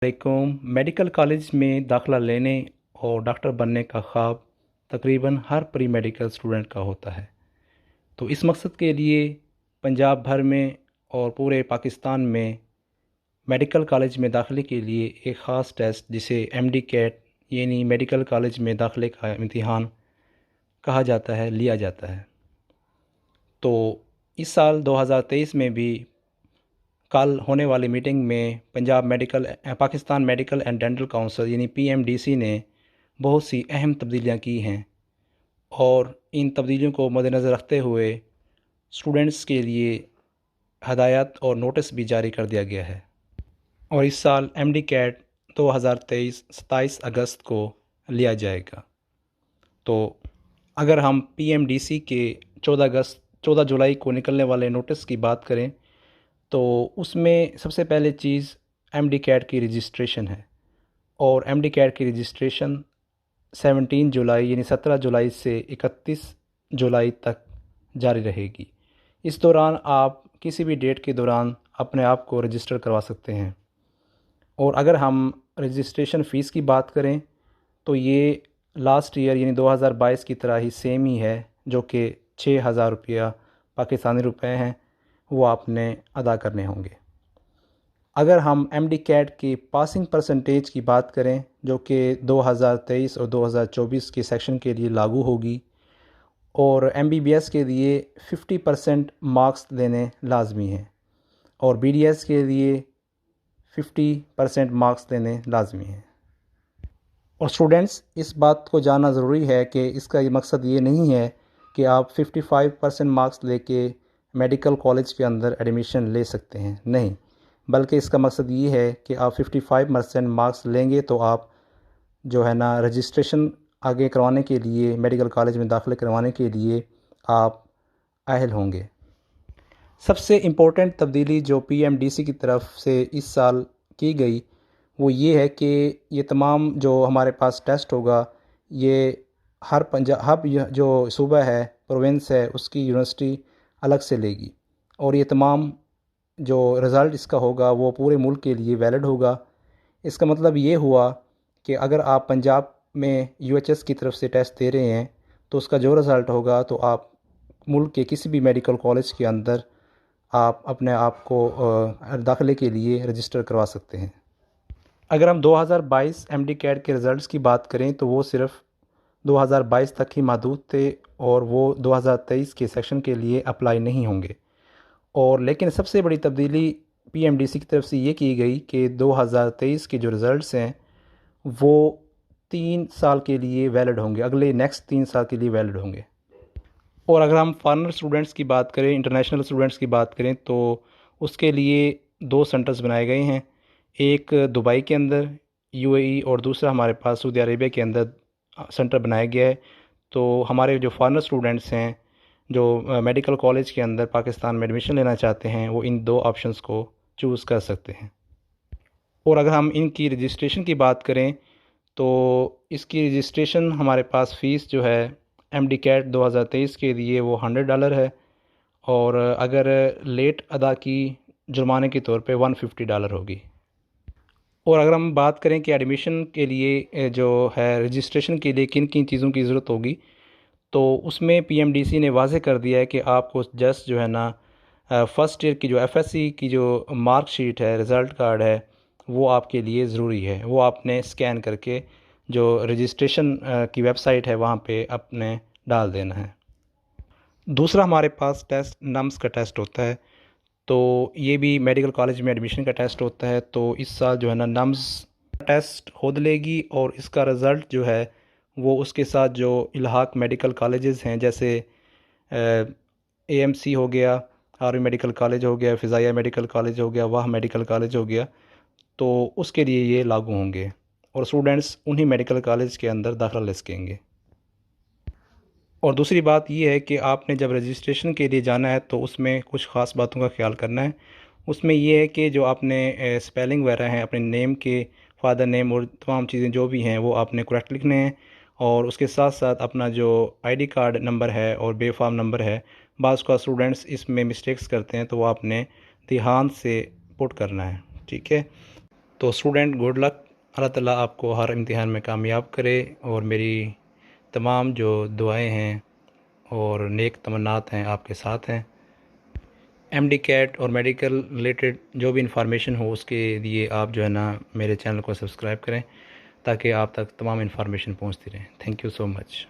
Medical college में दाखिला लेने और डॉक्टर बनने का ख्वाब तकरीबन हर प्री मेडिकल स्टूडेंट का होता है। तो इस मकसद के लिए पंजाब भर में और पूरे पाकिस्तान में मेडिकल कॉलेज में दाखिले के लिए एक ख़ास टेस्ट जिसे एमडी कैट यानी मेडिकल कॉलेज में दाखिले का इम्तिहान कहा जाता है लिया जाता है। तो इस साल 2023 में भी कल होने वाली मीटिंग में Pakistan medical and dental council यानी पीएमडीसी ने बहुत सी अहम तब्दीलियां की हैं और इन तब्दीलियों को मद्देनज़र रखते हुए स्टूडेंट्स के लिए हदायत और नोटिस भी जारी कर दिया गया है। और इस साल एमडी कैट 2023 27 अगस्त को लिया जाएगा। तो अगर हम पीएमडीसी के 14 जुलाई को निकलने वाले नोटिस की बात करें तो उसमें सबसे पहले चीज़ एमडी कैट की रजिस्ट्रेशन है और एमडी कैट की रजिस्ट्रेशन 17 जुलाई यानी 17 जुलाई से 31 जुलाई तक जारी रहेगी। इस दौरान आप किसी भी डेट के दौरान अपने आप को रजिस्टर करवा सकते हैं। और अगर हम रजिस्ट्रेशन फ़ीस की बात करें तो ये लास्ट ईयर यानी 2022 की तरह ही सेम ही है, जो कि 6,000 रुपया पाकिस्तानी रुपए हैं, वो आपने अदा करने होंगे। अगर हम एमडी कैट की पासिंग परसेंटेज की बात करें जो कि 2023 और 2024 के सेक्शन के लिए लागू होगी और एमबीबीएस के लिए 50% मार्क्स लेने लाजमी हैं और बीडीएस के लिए 50% मार्क्स लेने लाजमी हैं। और स्टूडेंट्स इस बात को जानना ज़रूरी है कि इसका ये मकसद ये नहीं है कि आप 55% मार्क्स लेके मेडिकल कॉलेज के अंदर एडमिशन ले सकते हैं, नहीं, बल्कि इसका मकसद ये है कि आप 55% मार्क्स लेंगे तो आप जो है ना रजिस्ट्रेशन आगे करवाने के लिए मेडिकल कॉलेज में दाखिले करवाने के लिए आप अहल होंगे। सबसे इम्पोर्टेंट तब्दीली जो पीएमडीसी की तरफ से इस साल की गई वो ये है कि ये तमाम जो हमारे पास टेस्ट होगा ये हर पंजाब जो सूबा है, प्रोविंस है, उसकी यूनिवर्सिटी अलग से लेगी और ये तमाम जो रिज़ल्ट इसका होगा वो पूरे मुल्क के लिए वैलिड होगा। इसका मतलब ये हुआ कि अगर आप पंजाब में यूएचएस की तरफ से टेस्ट दे रहे हैं तो उसका जो रिज़ल्ट होगा तो आप मुल्क के किसी भी मेडिकल कॉलेज के अंदर आप अपने आप को दाखिले के लिए रजिस्टर करवा सकते हैं। अगर हम 2022 एमडी कैट के रिज़ल्ट्स की बात करें तो वो सिर्फ़ 2022 तक ही महदूद थे और वो 2023 के सेक्शन के लिए अप्लाई नहीं होंगे। और लेकिन सबसे बड़ी तब्दीली पीएमडीसी की तरफ से ये की गई कि 2023 के जो रिज़ल्ट्स हैं वो 3 साल के लिए वैलिड होंगे, अगले नेक्स्ट 3 साल के लिए वैलिड होंगे। और अगर हम फॉरेनर स्टूडेंट्स की बात करें, इंटरनेशनल स्टूडेंट्स की बात करें तो उसके लिए 2 सेंटर्स बनाए गए हैं, एक दुबई के अंदर यूएई और दूसरा हमारे पास सऊदी अरेबिया के अंदर सेंटर बनाया गया है। तो हमारे जो फॉरेनर स्टूडेंट्स हैं जो मेडिकल कॉलेज के अंदर पाकिस्तान में एडमिशन लेना चाहते हैं वो इन 2 ऑप्शंस को चूज़ कर सकते हैं। और अगर हम इनकी रजिस्ट्रेशन की बात करें तो इसकी रजिस्ट्रेशन हमारे पास फ़ीस जो है एमडी कैट 2023 के लिए वो $100 है और अगर लेट अदा की जुर्माने के तौर पे $150 होगी। और अगर हम बात करें कि एडमिशन के लिए जो है रजिस्ट्रेशन के लिए किन किन चीज़ों की ज़रूरत होगी तो उसमें पीएमडीसी ने वाज़ेह कर दिया है कि आपको जस्ट जो है ना फ़र्स्ट ईयर की जो एफएससी की जो मार्कशीट है, रिज़ल्ट कार्ड है, वो आपके लिए ज़रूरी है। वो आपने स्कैन करके जो रजिस्ट्रेशन की वेबसाइट है वहाँ पे अपने डाल देना है। दूसरा हमारे पास टेस्ट नम्स का टेस्ट होता है, तो ये भी मेडिकल कॉलेज में एडमिशन का टेस्ट होता है। तो इस साल जो है ना नम्स टेस्ट खुद लेगी और इसका रिज़ल्ट जो है वो उसके साथ जो इल्हाक मेडिकल कॉलेजेस हैं जैसे एएमसी हो गया, आर्मी मेडिकल कॉलेज हो गया, फ़िज़ाइया मेडिकल कॉलेज हो गया, वाह मेडिकल कॉलेज हो गया, तो उसके लिए ये लागू होंगे और स्टूडेंट्स उन्हीं मेडिकल कॉलेज के अंदर दाखिला ले सकेंगे। और दूसरी बात ये है कि आपने जब रजिस्ट्रेशन के लिए जाना है तो उसमें कुछ ख़ास बातों का ख्याल करना है। उसमें ये है कि जो आपने स्पेलिंग वगैरह हैं अपने नेम के, फादर नेम और तमाम चीज़ें जो भी हैं वो आपने करेक्ट लिखने हैं और उसके साथ साथ अपना जो आईडी कार्ड नंबर है और बेफाम नंबर है, बाज़ का स्टूडेंट्स इसमें मिस्टेक्स करते हैं तो वो आपने ध्यान से पुट करना है, ठीक है। तो स्टूडेंट गुड लक, अल्लाह ताला आपको हर इम्तिहान में कामयाब करे, और मेरी तमाम जो दुआएं हैं और नेक तमन्नात हैं आपके साथ हैं। एमडी कैट और मेडिकल रिलेटेड जो भी इंफॉर्मेशन हो उसके लिए आप जो है ना मेरे चैनल को सब्सक्राइब करें, ताकि आप तक तमाम इंफॉर्मेशन पहुंचती रहे। Thank you so much.